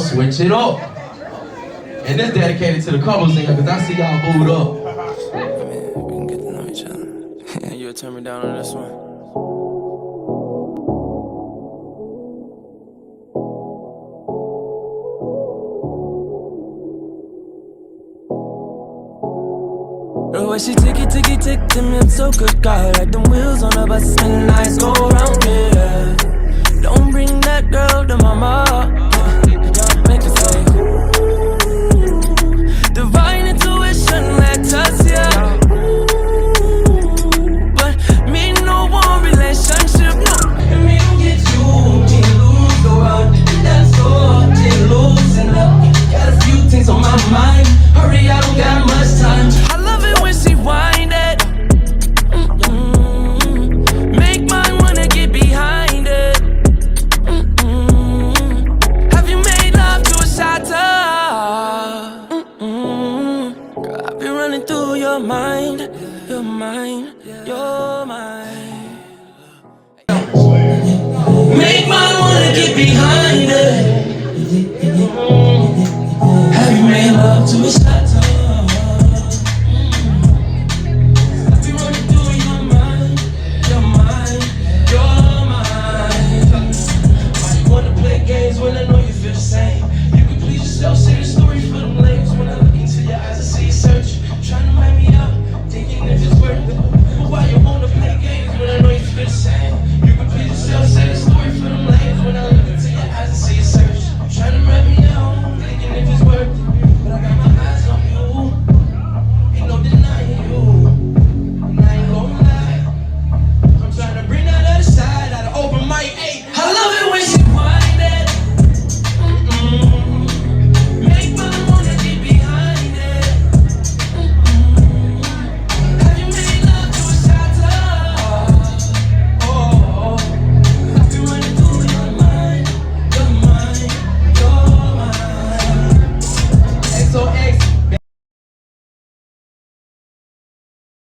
switch it up. And this dedicated to the couples in here, cause I see y'all booed up. Man, we can get to know each other. You'll turn me down on this one. The way she tick to me, I'm so good, God. Like them wheels on a bus and nights go round, yeah. Don't bring that girl to mama. Make her say, ooh. Divine intuition, let us, yeah. But me no one relationship, no. And me don't get you, me lose the world. That's all, me losing up. Got a few things on my mind. Hurry, I don't got much time. I love it when she wind it. Make mine wanna get behind it. Have you made love to a shatter? Girl, I've been running through your mind, your mind, your mind.